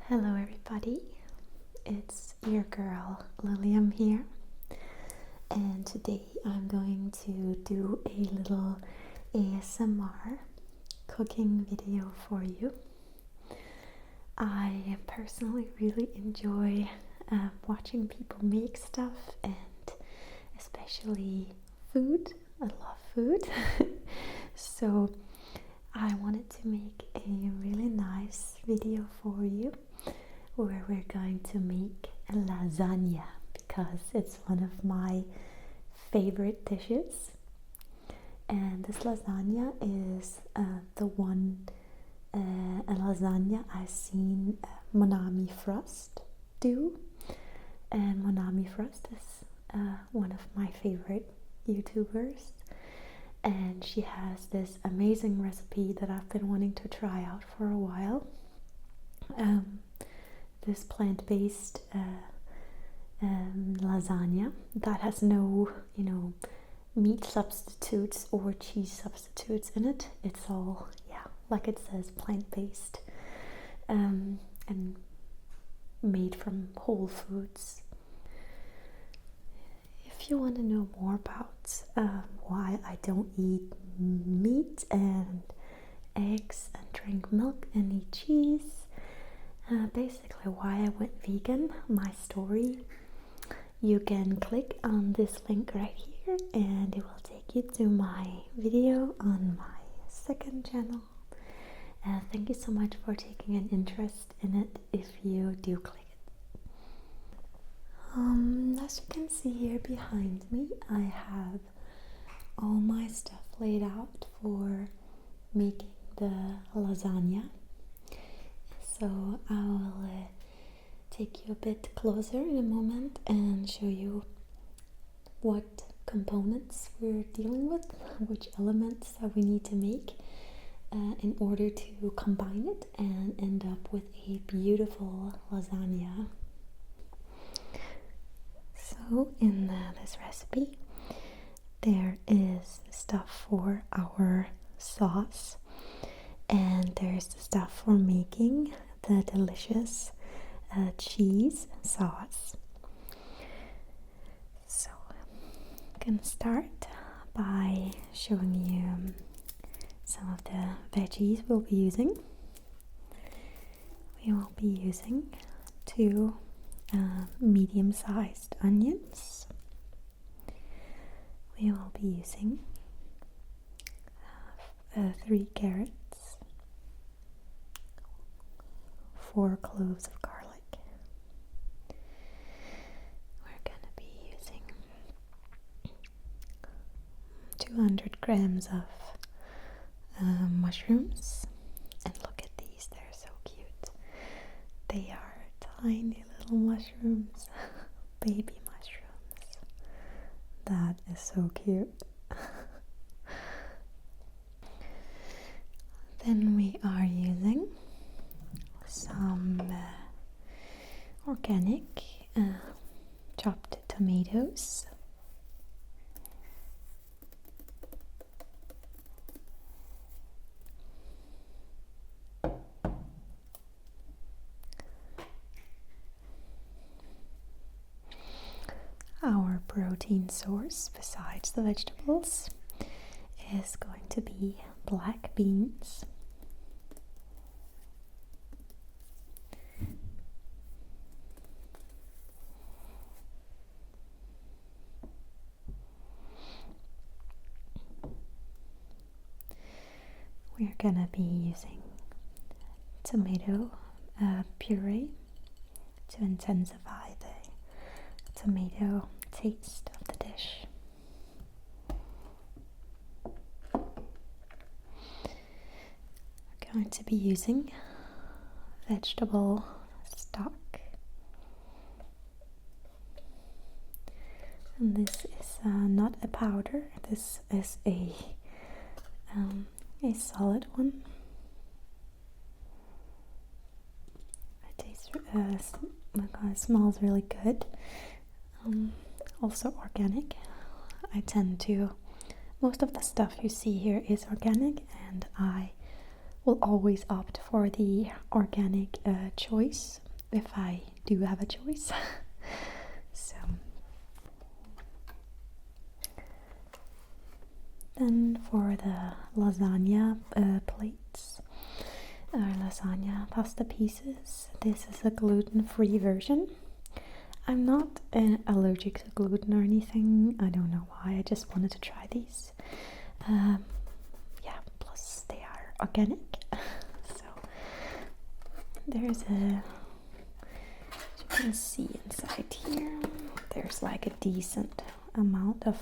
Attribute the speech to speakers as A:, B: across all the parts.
A: Hello everybody, it's your girl Lilium here, and today I'm going to do a little ASMR cooking video for you. I personally really enjoy watching people make stuff, and especially food. I love food. So I wanted to make a really nice video for you where we're going to make a lasagna because it's one of my favorite dishes. And this lasagna is a lasagna I've seen Monami Frost do. And Monami Frost is one of my favorite YouTubers. And she has this amazing recipe that I've been wanting to try out for a while. This plant-based lasagna that has no, meat substitutes or cheese substitutes in it. It's all, like it says, plant-based and made from whole foods. If you want to know more about why I don't eat meat and eggs and drink milk and eat cheese, basically why I went vegan, my story, you can click on this link right here and it will take you to my video on my second channel. Thank you so much for taking an interest in it if you do click it. As you can see here behind me, I have all my stuff laid out for making the lasagna. So I'll take you a bit closer in a moment and show you what components we're dealing with, which elements that we need to make in order to combine it and end up with a beautiful lasagna. So in this recipe there is stuff for our sauce, and there's the stuff for making the delicious cheese sauce. So I'm gonna start by showing you some of the veggies we'll be using. We will be using 2 medium-sized onions. We will be using 3 carrots, 4 cloves of garlic. We're going to be using 200 grams of mushrooms. And look at these, they're so cute. They are tiny little mushrooms, baby mushrooms. That is so cute. Then we are using some organic chopped tomatoes. Our protein source, besides the vegetables, is going to be black beans. We're gonna be using tomato puree to intensify the tomato taste of the dish. We're going to be using vegetable stock, and this is not a powder, this is a solid one. It tastes it smells really good. Also organic. I tend to, most of the stuff you see here is organic, and I will always opt for the organic choice if I do have a choice. So then for the lasagna plates, or lasagna pasta pieces, this is a gluten-free version. I'm not allergic to gluten or anything. I don't know why. I just wanted to try these. Yeah, plus they are organic. So there's as you can see inside here, there's like a decent amount of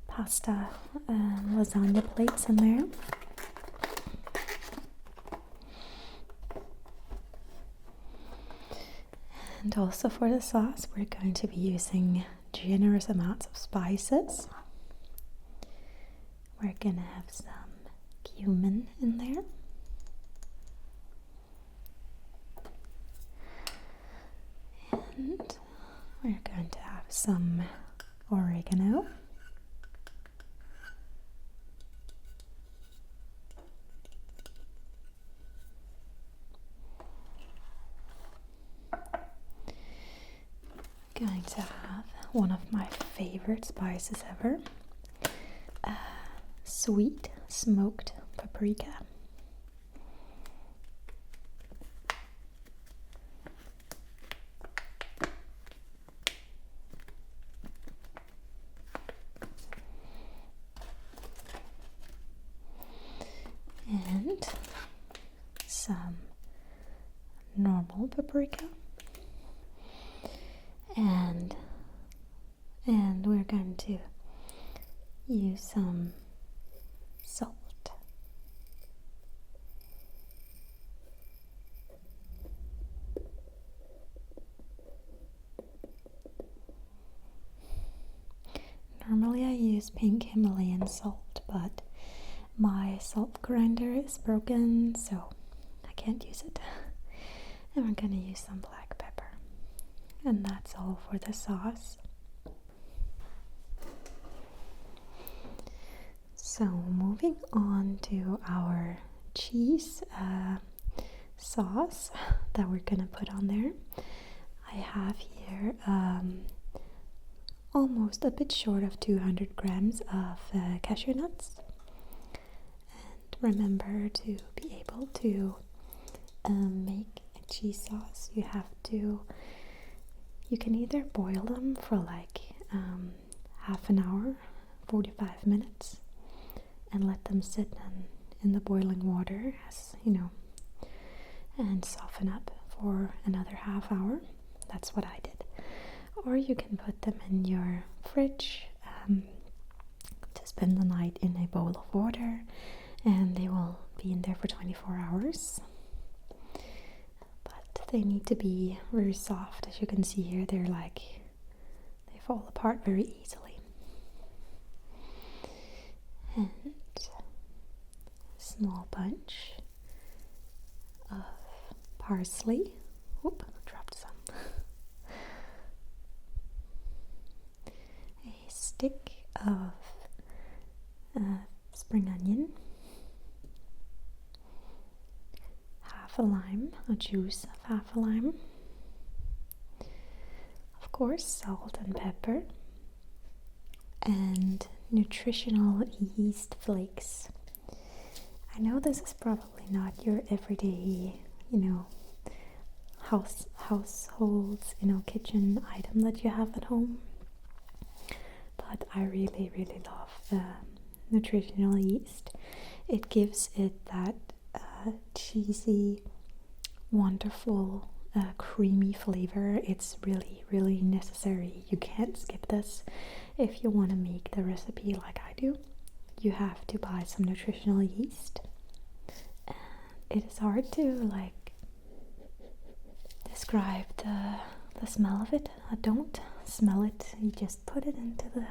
A: pasta lasagna plates in there. And also for the sauce, we're going to be using generous amounts of spices. We're gonna have some cumin in there. And we're going to have some oregano. Going to have one of my favorite spices ever, sweet smoked paprika. And some normal paprika. And we're going to use some salt. Normally I use pink Himalayan salt, but my salt grinder is broken, so I can't use it. And we're gonna use some black pepper. And that's all for the sauce. So moving on to our cheese sauce that we're gonna put on there. I have here almost a bit short of 200 grams of cashew nuts. And remember, to be able to make a cheese sauce, you can either boil them for like half an hour, 45 minutes, and let them sit in the boiling water, as you know, and soften up for another half hour. That's what I did. Or you can put them in your fridge to spend the night in a bowl of water, and they will be in there for 24 hours. But they need to be very soft. As you can see here, they fall apart very easily. And a small bunch of parsley. Oop, dropped some. A stick of spring onion. Half a lime, a juice of half a lime. Of course, salt and pepper. And nutritional yeast flakes. I know this is probably not your everyday, households, kitchen item that you have at home. But I really, really love the nutritional yeast. It gives it that cheesy, wonderful, creamy flavor. It's really, really necessary. You can't skip this. If you want to make the recipe like I do, you have to buy some nutritional yeast. It is hard to describe the smell of it. I don't smell it. You just put it into the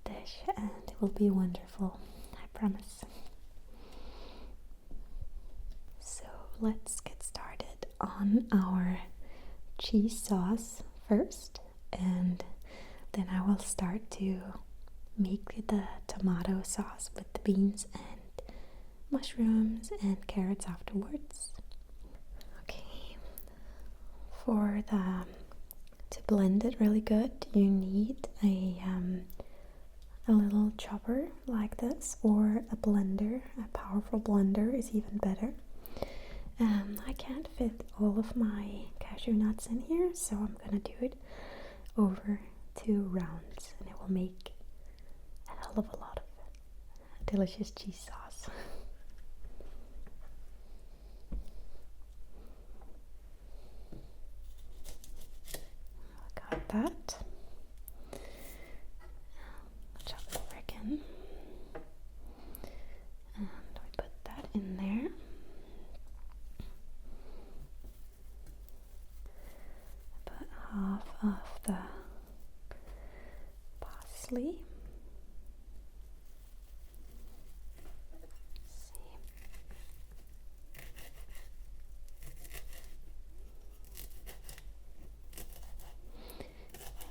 A: dish and it will be wonderful, I promise. So let's get started on our cheese sauce first, and then I will start to make the tomato sauce with the beans and mushrooms and carrots afterwards. Okay, to blend it really good, you need a little chopper like this, or a blender. A powerful blender is even better. I can't fit all of my cashew nuts in here, so I'm gonna do it over 2 rounds, and it will make a hell of a lot of delicious cheese sauce. Got that. Chop it over again, and we put that in there. Put half of the parsley.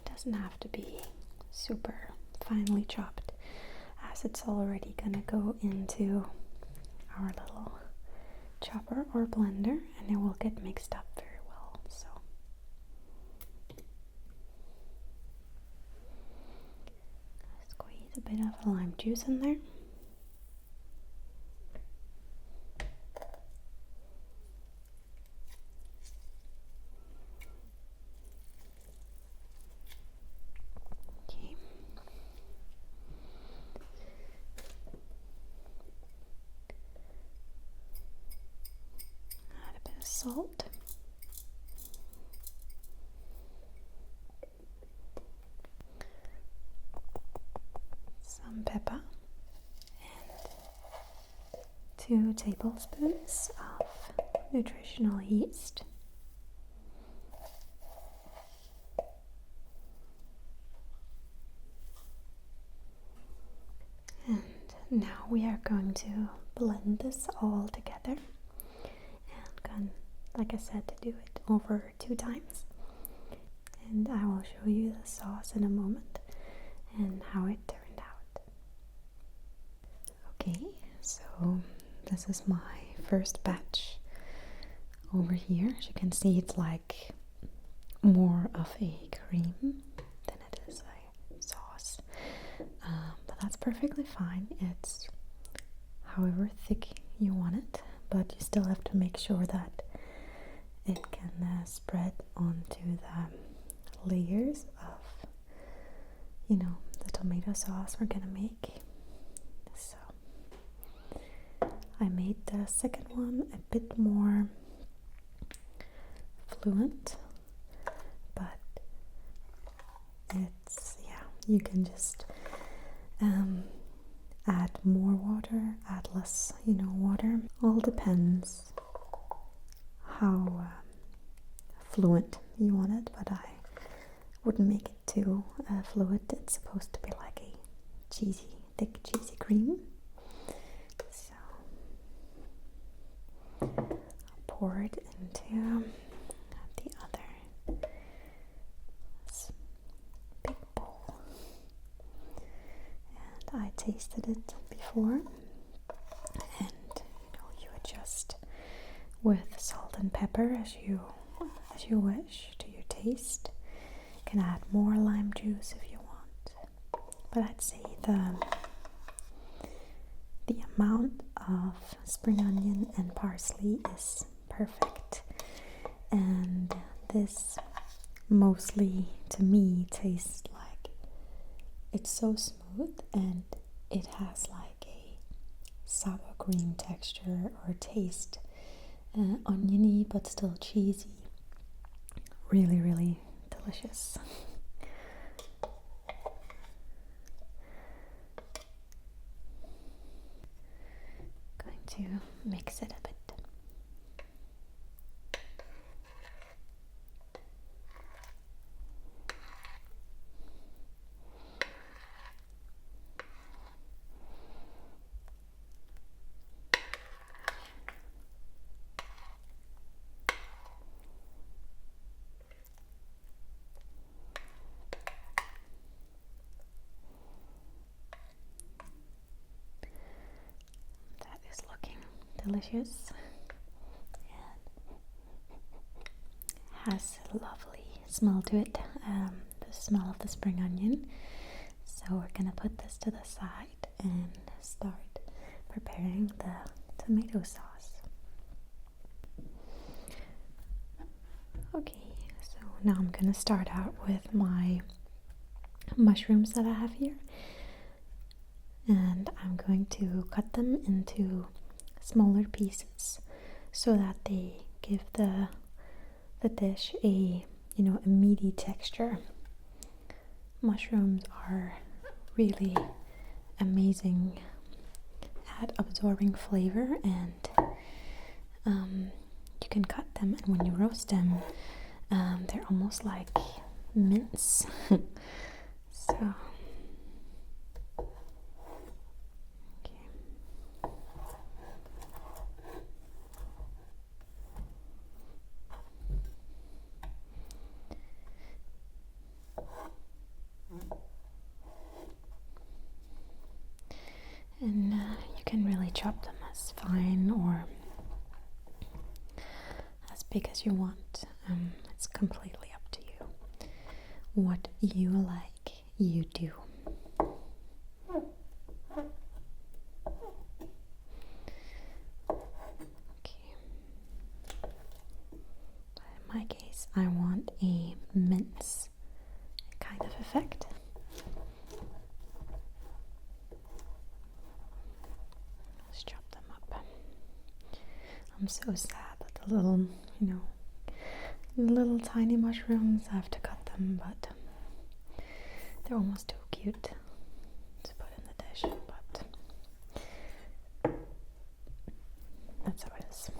A: Doesn't have to be super finely chopped, as it's already gonna go into our little chopper or blender, and it will get mixed up very well. So squeeze a bit of lime juice in there. Salt, some pepper, and 2 tablespoons of nutritional yeast. And now we are going to blend this all together, and like I said, to do it over 2 times, and I will show you the sauce in a moment and how it turned out. Okay, so this is my first batch over here. As you can see, it's like more of a cream than it is a sauce, but that's perfectly fine. It's however thick you want it, but you still have to make sure that it can spread onto the layers of, the tomato sauce we're gonna make. So I made the second one a bit more fluent, but it's, you can just add more water, add less, water. All depends how fluent you want it, but I wouldn't make it too fluid. It's supposed to be like a thick cheesy cream. So I'll pour it into the other big bowl, and I tasted it before, and you adjust with salt and pepper as you wish to your taste. You can add more lime juice if you want, but I'd say the amount of spring onion and parsley is perfect, and this mostly to me tastes like it's so smooth, and it has like a sour cream texture or taste, oniony but still cheesy. Really, really delicious. Going to mix it a bit. That is looking delicious. Has a lovely smell to it, the smell of the spring onion. So we're gonna put this to the side and start preparing the tomato sauce. Okay, so now I'm gonna start out with my mushrooms that I have here, and I'm going to cut them into smaller pieces so that they give the dish a a meaty texture. Mushrooms are really amazing at absorbing flavor, and you can cut them, and when you roast them, they're almost like mince. So and you can really chop them as fine or as big as you want. It's completely up to you. What you like, you do. Okay. In my case, I want a mince kind of effect. I'm so sad that the little tiny mushrooms, I have to cut them, but they're almost too cute to put in the dish, but that's how it is.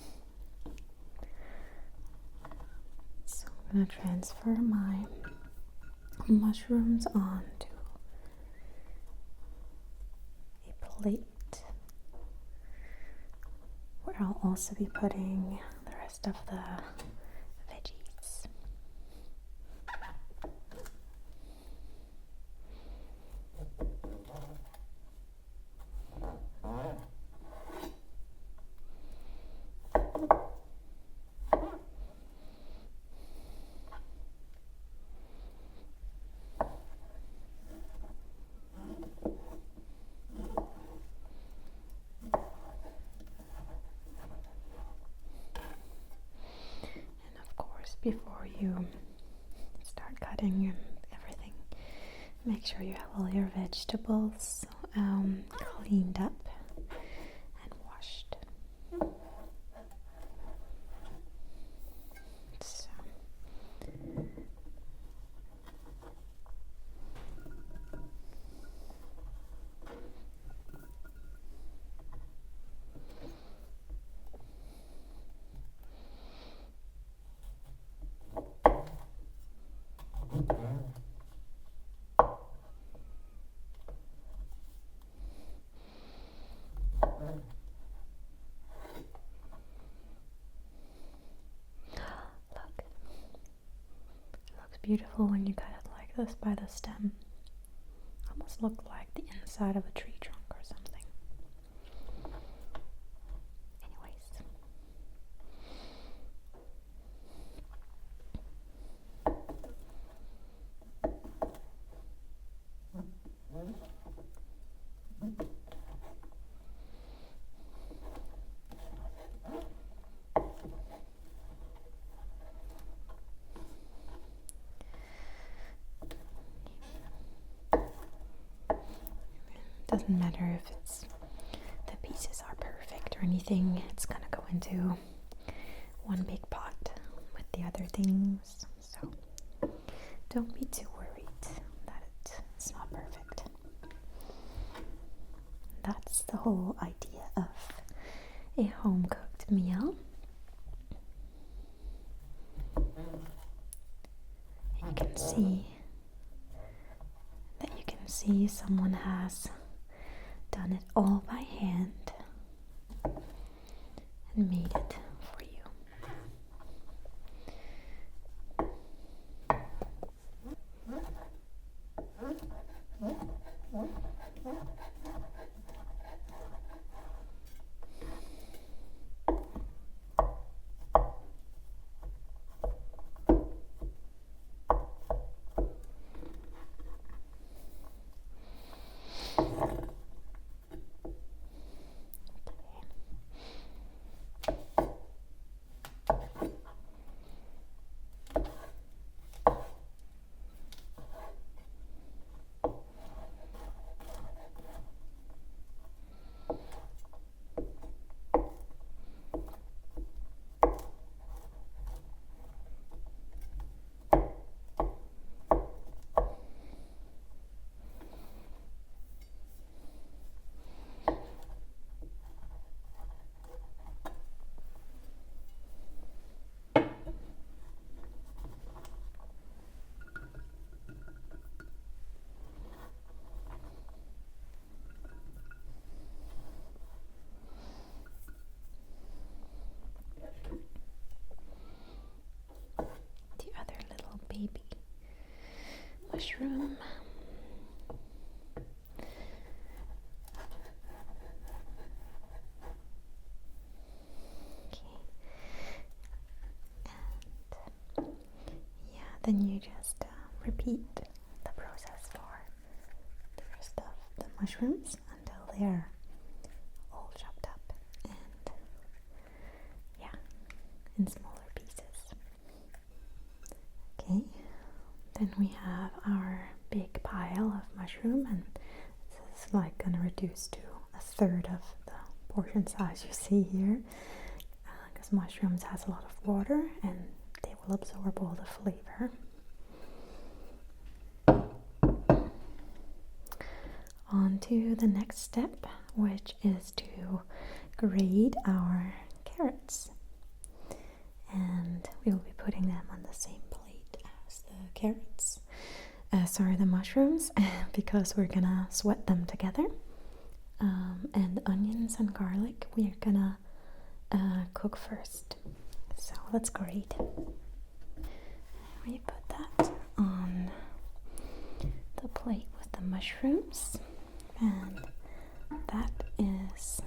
A: So I'm gonna transfer my mushrooms onto a plate, where I'll also be putting the rest of the veggies. Before you start cutting everything, make sure you have all your vegetables cleaned up and washed. So, beautiful when you cut it like this by the stem. Almost looked like the inside of a tree trunk or something. Anyways. Doesn't matter if the pieces are perfect or anything, it's gonna go into one big pot with the other things, so don't be too worried that it's not perfect. That's the whole idea of a home-cooked meal. You can see someone has done it all by hand and made it for you. baby mushroom. Okay. And yeah, then you just repeat the process for the rest of the mushrooms until they're all chopped up and yeah, in smaller pieces. Okay, then we have our big pile of mushroom, and this is like gonna reduce to a third of the portion size you see here, because mushrooms has a lot of water and they will absorb all the flavor. On to the next step, which is to grate our carrots, and we'll be putting them on the same plate as the carrots, the mushrooms, because we're gonna sweat them together. And onions and garlic we're gonna cook first. So let's grate. We put that on the plate with the mushrooms, and that is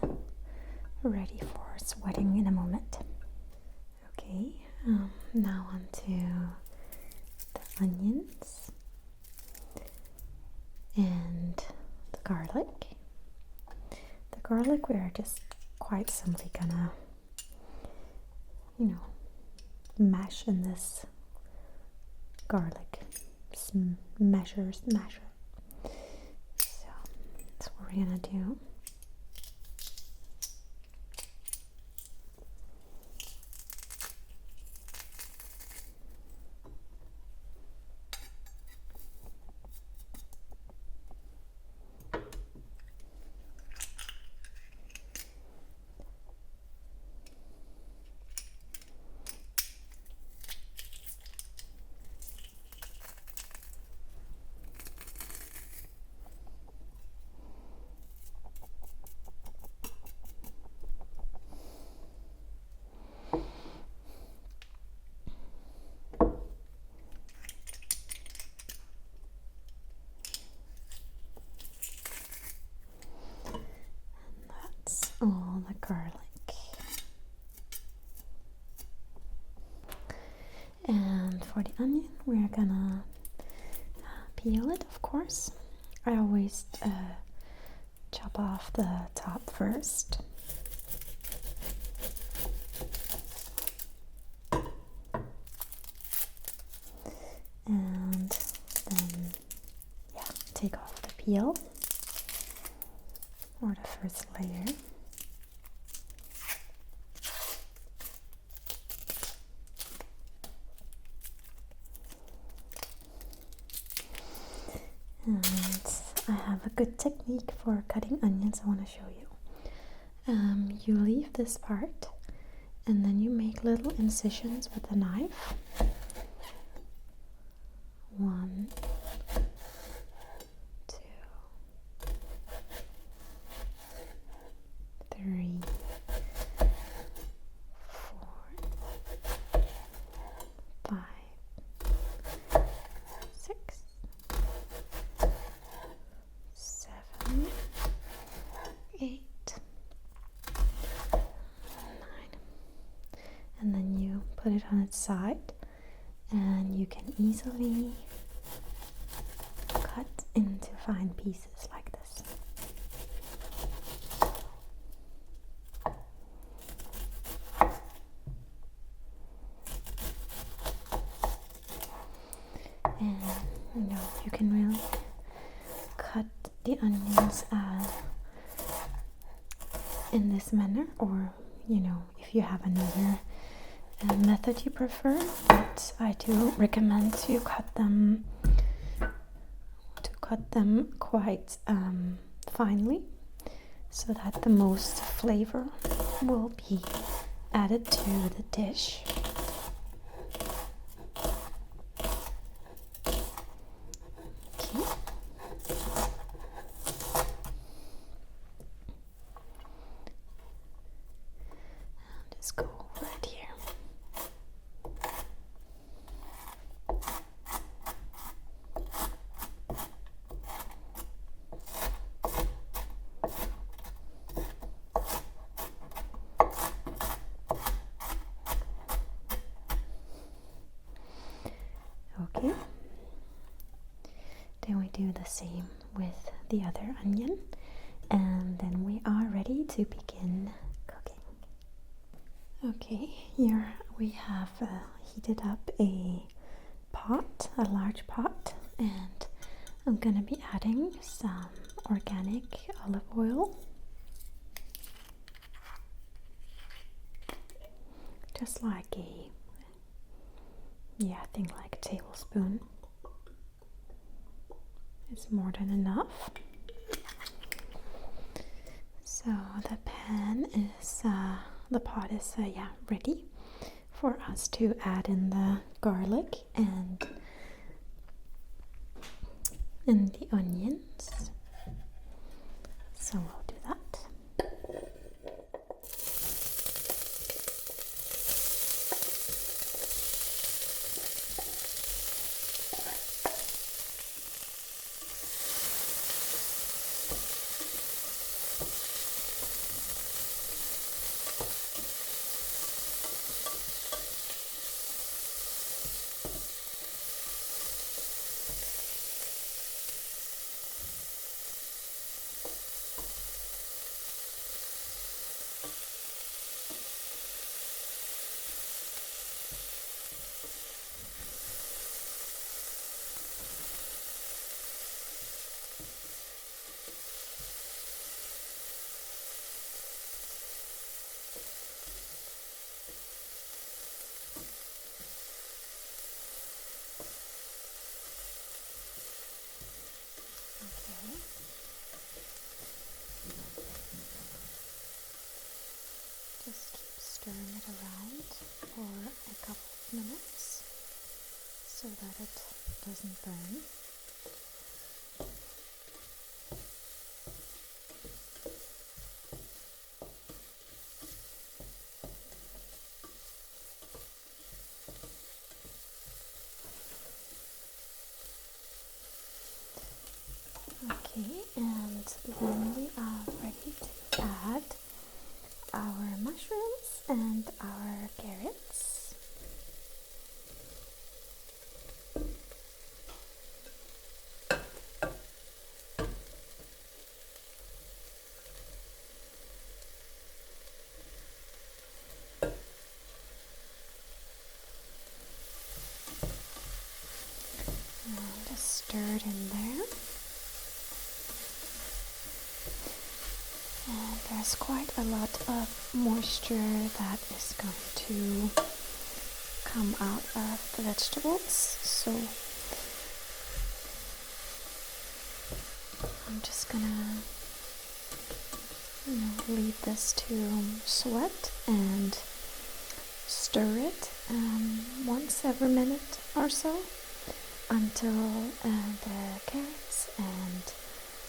A: ready for sweating in a moment. Okay, now on to the onions and the garlic. The garlic we're just quite simply gonna, mash in this garlic smasher. So that's what we're gonna do. All the garlic. And for the onion, we're gonna peel it, of course. I always chop off the top first. And then, take off the peel, or the first layer. And I have a good technique for cutting onions I want to show you. You leave this part and then you make little incisions with a knife. 1, 2, 3, 4, 5, 6, 7, 8, 9, and then you put it on its side, and you can easily cut into fine pieces like this. And you can really cut the onions in this manner, or if you have another method you prefer, but I do recommend to cut them quite finely, so that the most flavor will be added to the dish. Okay. Just go over it here. Okay. Then we do the same with the other onion, and then we are ready to begin cooking. Okay, here we have heated up a pot, a large pot, and I'm gonna be adding some organic olive oil, just like I think like a tablespoon is more than enough. So the pot is ready for us to add in the garlic and the onions. So we'll do that. Just keep stirring it around for a couple of minutes so that it doesn't burn. Okay, and then we are ready to add our mushrooms and our carrots. And just stir it in there. And there's quite a lot of moisture that is going to come out of the vegetables, so I'm just gonna leave this to sweat and stir it once every minute or so until the carrots and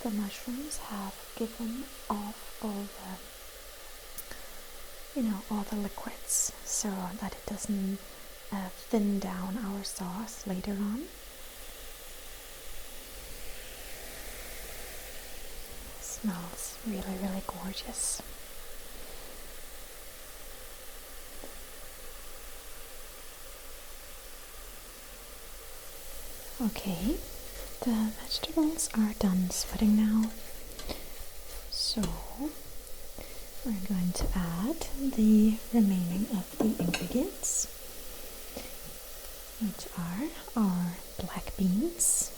A: the mushrooms have given off all the liquids, so that it doesn't thin down our sauce later on. It smells really, really gorgeous. Okay, the vegetables are done sweating now, so we're going to add the remaining of the ingredients, which are our black beans.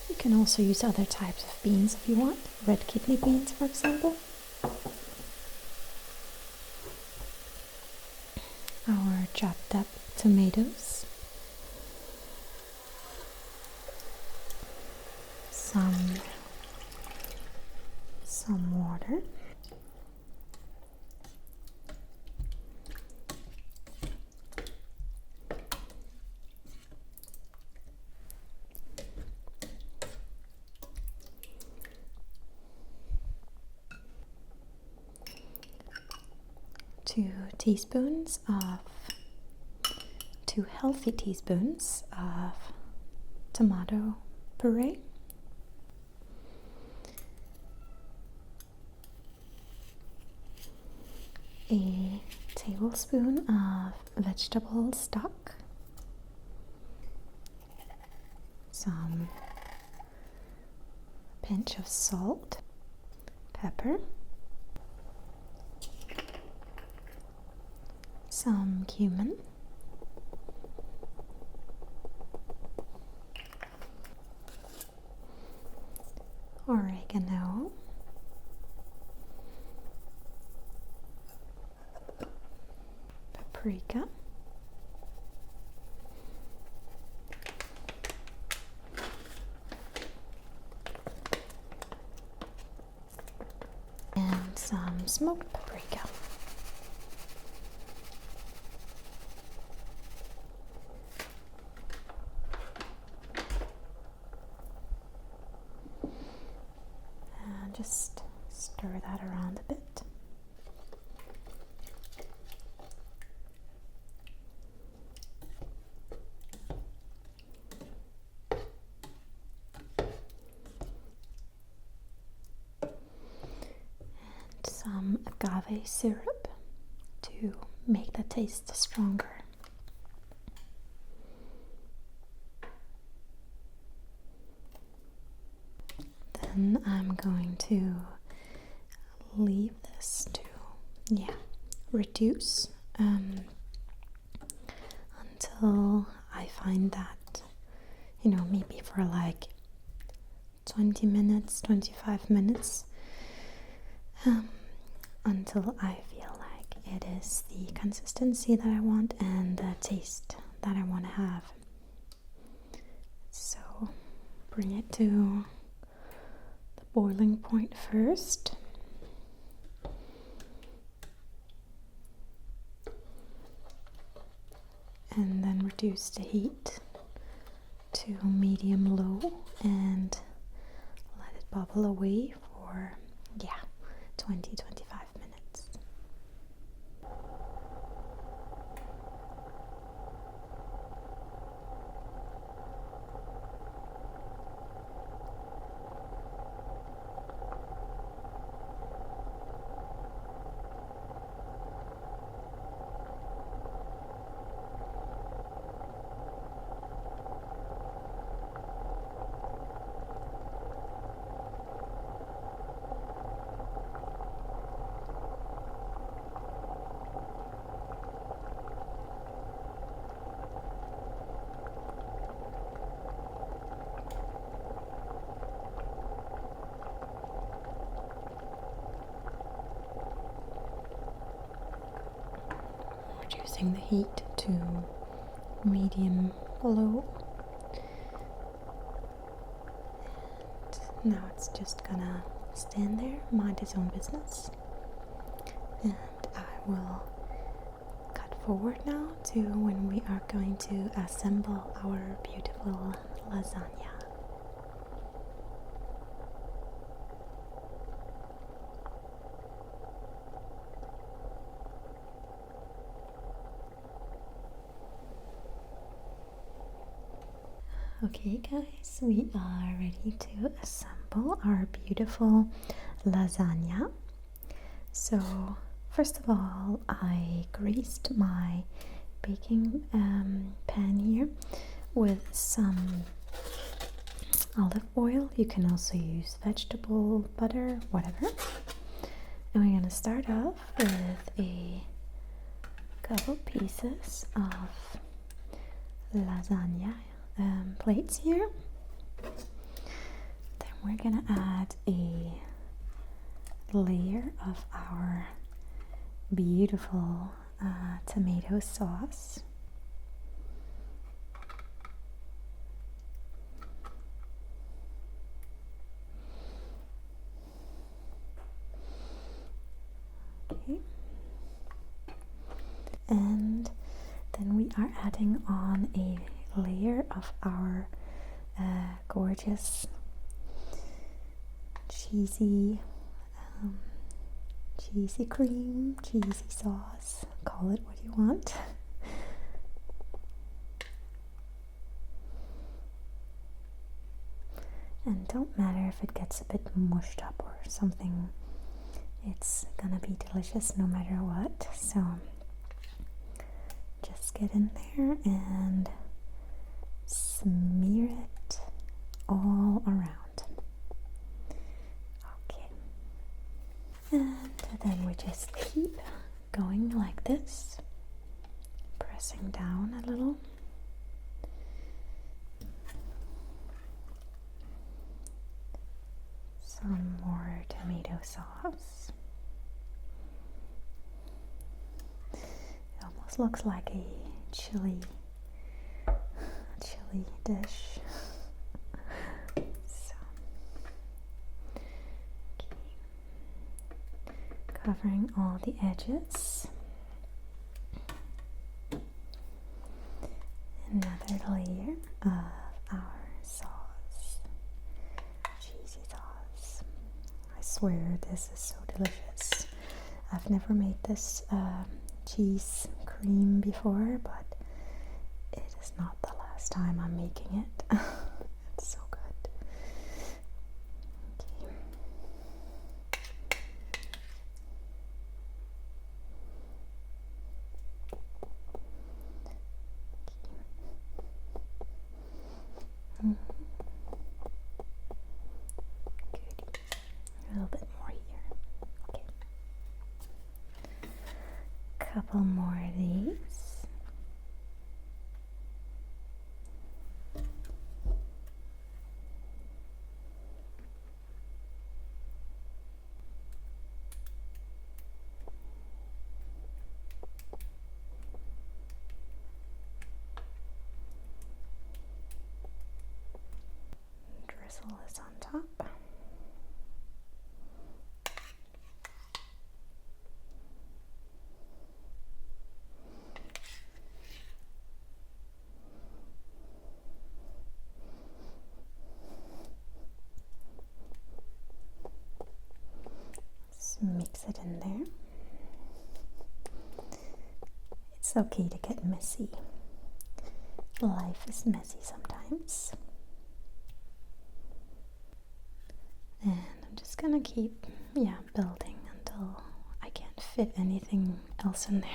A: You can also use other types of beans if you want, red kidney beans for example. Our chopped up tomatoes, some water, two healthy teaspoons of tomato puree, a tablespoon of vegetable stock, some pinch of salt, pepper, some cumin, oregano, paprika, and some smoked paprika. And just stir that around a bit. Some agave syrup to make the taste stronger. Then I'm going to leave this to reduce until I find that, maybe for like 20 minutes, 25 minutes, until I feel like it is the consistency that I want and the taste that I want to have. So bring it to the boiling point first. And then reduce the heat to medium-low and let it bubble away for 20-25 minutes. Reducing the heat to medium-low. And now it's just gonna stand there, mind its own business. And I will cut forward now to when we are going to assemble our beautiful lasagna. Okay guys, we are ready to assemble our beautiful lasagna. So first of all, I greased my baking pan here with some olive oil. You can also use vegetable butter, whatever. And we're going to start off with a couple pieces of lasagna plates here. Then we're gonna add a layer of our beautiful tomato sauce. Okay. And then we are adding on a layer of our gorgeous cheesy cream, cheesy sauce, call it what you want. And don't matter if it gets a bit mushed up or something, it's gonna be delicious no matter what. So just get in there and smear it some more tomato sauce. It almost looks like a chili dish. So, covering all the edges. Another layer of our sauce, cheesy sauce. I swear this is so delicious. I've never made this cheese cream before, but it is not the last time I'm making it. It's so good. Okay. Good. A little bit more here. Okay. Couple more of these. Drizzle this on top. Just mix it in there. It's okay to get messy. Life is messy sometimes. And I'm just gonna keep, building until I can't fit anything else in there.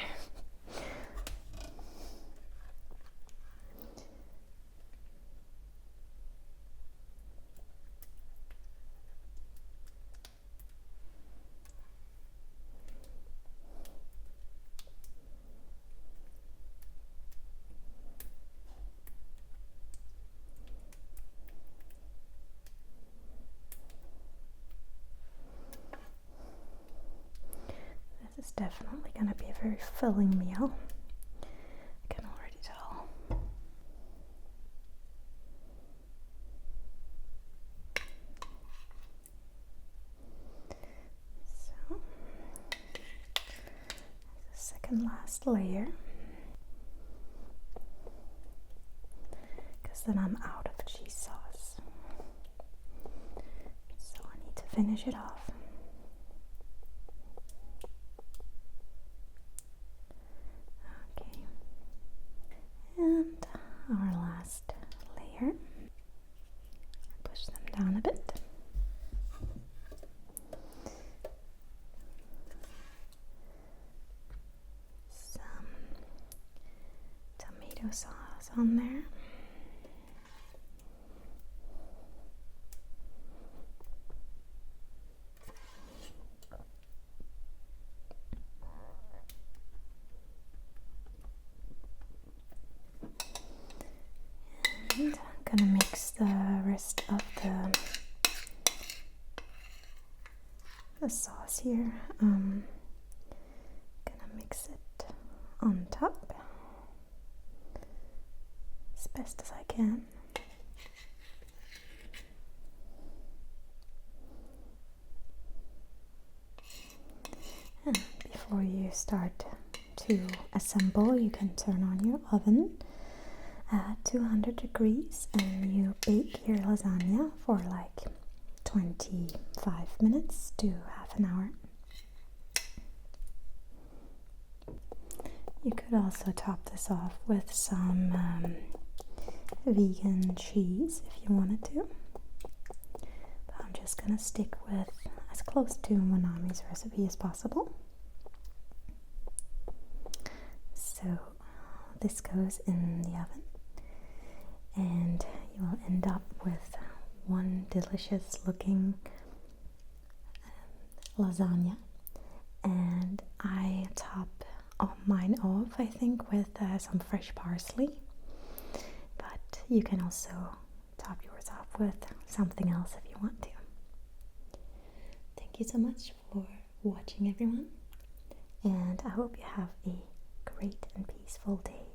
A: It's definitely going to be a very filling meal. I can already tell. So, the second last layer. Because then I'm out of cheese sauce. So I need to finish it off. And our last layer. Push them down a bit. Some tomato sauce on there. And I'm gonna mix the rest of the sauce here. Gonna mix it on top as best as I can. And before you start to assemble, you can turn on your oven at 200 degrees and you bake your lasagna for like 25 minutes to half an hour. You could also top this off with some vegan cheese if you wanted to. But I'm just gonna stick with as close to Monami's recipe as possible. So this goes in the oven. And you will end up with one delicious looking lasagna. And I top mine off, I think, with some fresh parsley. But you can also top yours off with something else if you want to. thank you so much for watching, everyone, and I hope you have a great and peaceful day.